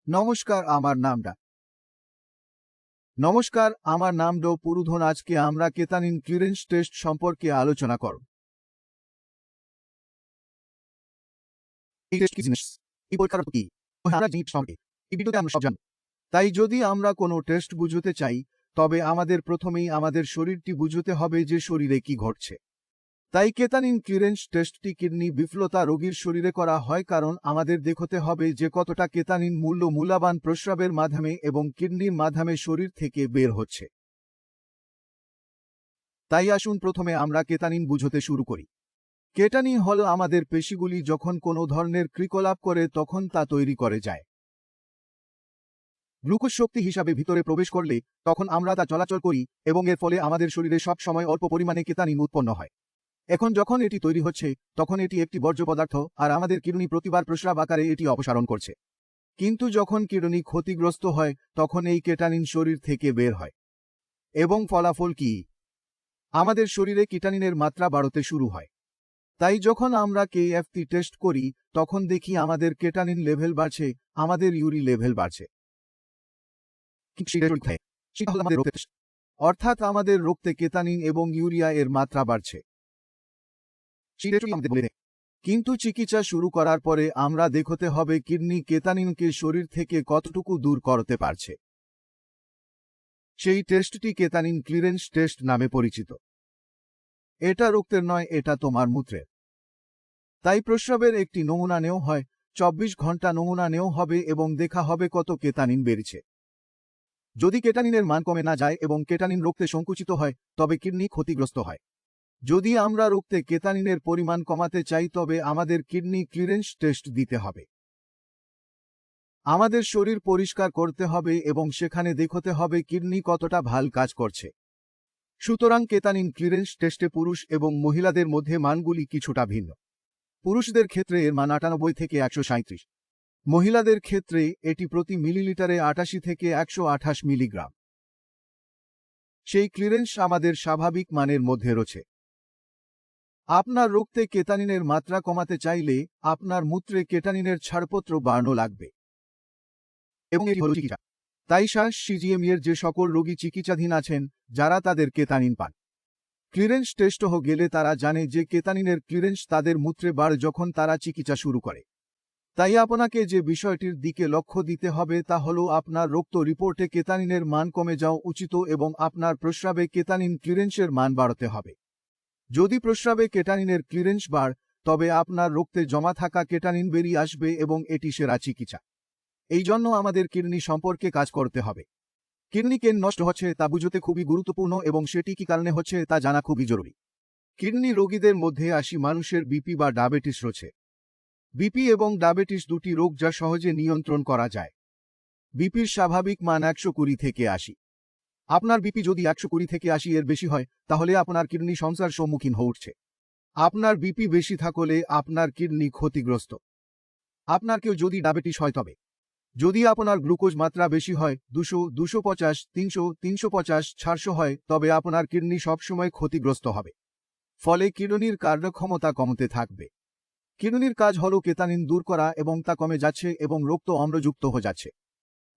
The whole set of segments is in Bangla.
নমস্কার, আমার নামটা নমস্কার, আমার নাম ডো পুরুধন। আজকে আমরা কেতানিন ক্লিয়ারেন্স টেস্ট সম্পর্কে আলোচনা করব। এই টেস্ট কি জিনিস, এই পরীক্ষার কি আমরা জানি সম্পর্কে এই ভিডিওতে আমরা সব জানব। তাই যদি আমরা কোনো টেস্ট বুঝতে চাই, তবে আমাদের প্রথমেই আমাদের শরীরটি বুঝতে হবে যে শরীরে কি ঘটছে। তাই কেতানিন ক্লিয়ারেন্স টেস্টটি কিডনি বিফলতা রোগীর শরীরে করা হয়, কারণ আমাদের দেখতে হবে যে কতটা কেতানিন মূল্যবান প্রস্রাবের মাধ্যমে এবং কিডনির মাধ্যমে শরীর থেকে বের হচ্ছে। তাই আসুন প্রথমে আমরা কেতানিন বুঝতে শুরু করি। কেটানিন হল আমাদের পেশিগুলি যখন কোনো ধরনের ক্রিয়াকলাপ করে তখন তা তৈরি করে যায়। গ্লুকোজ শক্তি হিসাবে ভিতরে প্রবেশ করলে তখন আমরা তা চলাচল করি এবং এর ফলে আমাদের শরীরে সব সময় অল্প পরিমাণে কেতানিন উৎপন্ন হয়। এখন যখন এটি তৈরি হচ্ছে তখন এটি একটি বর্জ্য পদার্থ, আর আমাদের কিডনি প্রতিবার প্রস্রাব আকারে এটি অপসারণ করছে। কিন্তু যখন কিডনি ক্ষতিগ্রস্ত হয় তখন এই কেটানিন শরীর থেকে বের হয় এবং ফলাফল কি? আমাদের শরীরে কেটানিনের মাত্রা বাড়তে শুরু হয়। তাই যখন আমরা কেএফটি টেস্ট করি তখন দেখি আমাদের কেটানিন লেভেল বাড়ছে, আমাদের ইউরি লেভেল বাড়ছে। অর্থাৎ আমাদের রক্তে কেতানিন এবং ইউরিয়া এর মাত্রা বাড়ছে। কিন্তু চিকিৎসা শুরু করার পরে আমরা দেখতে হবে কিডনি কেতানিনকে শরীর থেকে কতটুকু দূর করতে পারছে। সেই টেস্টটি কেতানিন ক্লিয়ারেন্স টেস্ট নামে পরিচিত। এটা রক্তের নয়, এটা তোমার মূত্রের। তাই প্রস্রাবের একটি নমুনা নেওয়া হয়, 24 ঘন্টা নমুনা নেওয়া হবে এবং দেখা হবে কত কেতানিন বেড়েছে। যদি কেটানিনের মান কমে না যায় এবং কেটানিন রক্তে সংকুচিত হয় তবে কিডনি ক্ষতিগ্রস্ত হয়। যদি আমরা রক্তে কেতানিনের পরিমাণ কমাতে চাই তবে আমাদের কিডনি ক্লিয়ারেন্স টেস্ট দিতে হবে। আমাদের শরীর পরিষ্কার করতে হবে এবং সেখানে দেখতে হবে কিডনি কতটা ভাল কাজ করছে। সুতরাং কেতানিন ক্লিয়ারেন্স টেস্টে পুরুষ এবং মহিলাদের মধ্যে মানগুলি কিছুটা ভিন্ন। পুরুষদের ক্ষেত্রে এর মান 98 থেকে 137, মহিলাদের ক্ষেত্রে এটি প্রতি মিলিলিটারে 88 থেকে 128 মিলিগ্রাম। সেই ক্লিয়ারেন্স আমাদের স্বাভাবিক মানের মধ্যে রয়েছে। আপনার রক্তে কেতানিনের মাত্রা কমাতে চাইলে আপনার মূত্রে কেটানিনের ছাড়পত্র বাড়ানো লাগবে এবং এটি হল চিকিৎসা। তাই সিজিএম এর যে সকল রোগী চিকিৎসাধীন আছেন যারা তাদের কেতানিন পান, ক্লিয়ারেন্স টেস্ট হয়ে গেলে তারা জানে যে কেতানিনের ক্লিয়ারেন্স তাদের মূত্রে বাড়ে যখন তারা চিকিৎসা শুরু করে। তাই আপনাকে যে বিষয়টির দিকে লক্ষ্য দিতে হবে তা হল আপনার রক্ত রিপোর্টে কেতানিনের মান কমে যাওয়া উচিত এবং আপনার প্রস্রাবে কেতানিন ক্লিয়ারেন্সের মান বাড়াতে হবে। যদি প্রস্রাবে কেটানিনের ক্লিয়ারেন্স বাড়ে তবে আপনার রক্তে জমা থাকা কেটানিন বেরিয়ে আসবে এবং এটি সেরা চিকিৎসা। এই জন্য আমাদের কিডনি সম্পর্কে কাজ করতে হবে। কিডনি কেন নষ্ট হচ্ছে তা বুঝতে খুবই গুরুত্বপূর্ণ এবং সেটি কি কারণে হচ্ছে তা জানা খুবই জরুরি। কিডনি রোগীদের মধ্যে 80 মানুষের বিপি বা ডায়াবেটিস রয়েছে। বিপি এবং ডায়াবেটিস দুটি রোগ যা সহজে নিয়ন্ত্রণ করা যায়। বিপির স্বাভাবিক মান 120 থেকে 80। আপনার বিপি যদি 120 থেকে 80 এর বেশি হয় তাহলে আপনার কিডনি সমস্যার সম্মুখীন হয়ে উঠছে। আপনার বিপি বেশি থাকলে আপনার কিডনি ক্ষতিগ্রস্ত। আপনার কেউ যদি ডায়াবেটিস হয় তবে যদি আপনার গ্লুকোজ মাত্রা বেশি হয় 200, 250, 300, 350, 400 হয় তবে আপনার কিডনি সবসময় ক্ষতিগ্রস্ত হবে। ফলে কিডনির কার্যক্ষমতা কমতে থাকবে। কিডনির কাজ হল কেতানিন দূর করা এবং তা কমে যাচ্ছে এবং রক্ত অম্লযুক্ত হয়ে যাচ্ছে।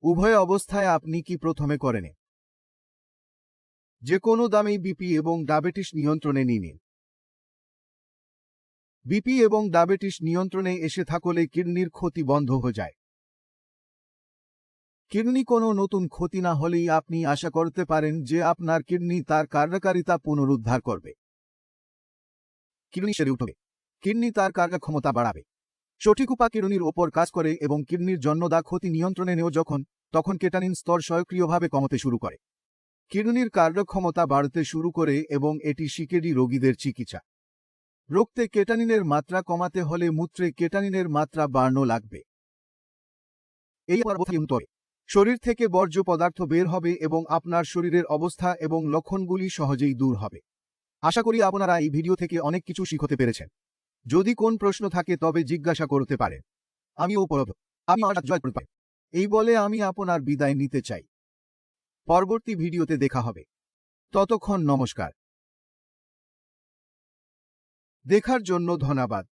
উভয় অবস্থায় আপনি কি প্রথমে করেন? যে কোনো দামেই বিপি এবং ডায়াবেটিস নিয়ন্ত্রণে নিন। বিপি এবং ডায়াবেটিস নিয়ন্ত্রণে এসে থাকলে কিডনির ক্ষতি বন্ধ হয়ে যায়। কিডনি কোনো নতুন ক্ষতি না হলেই আপনি আশা করতে পারেন যে আপনার কিডনি তার কার্যকারিতা পুনরুদ্ধার করবে। কিডনি সেরে উঠবে, কিডনি তার কার্যক্ষমতা বাড়াবে। সঠিক উপায়ে কিডনির ওপর কাজ করে এবং কিডনির জন্য ক্ষতি নিয়ন্ত্রণে নেও তখন কেটানিন স্তর স্বয়ংক্রিয়ভাবে কমতে শুরু করে। কিডনির কার্যক্ষমতা বাড়তে শুরু করে এবং এটি সিকেডি রোগীদের চিকিৎসা। রক্তে কেটানিনের মাত্রা কমাতে হলে মূত্রে কেটানিনের মাত্রা বাড়ানো লাগবে। এই অবস্থায় শরীর থেকে বর্জ্য পদার্থ বের হবে এবং আপনার শরীরের অবস্থা এবং লক্ষণগুলি সহজেই দূর হবে। আশা করি আপনারা এই ভিডিও থেকে অনেক কিছু শিখতে পেরেছেন। যদি কোন প্রশ্ন থাকে তবে জিজ্ঞাসা করতে পারেন। আমিও উপলব্ধ, আমি জয় করতে পারি। এই বলে আমি আপনার বিদায় নিতে চাই। পরবর্তী ভিডিওতে দেখা হবে। ততক্ষণ নমস্কার। দেখার জন্য ধন্যবাদ।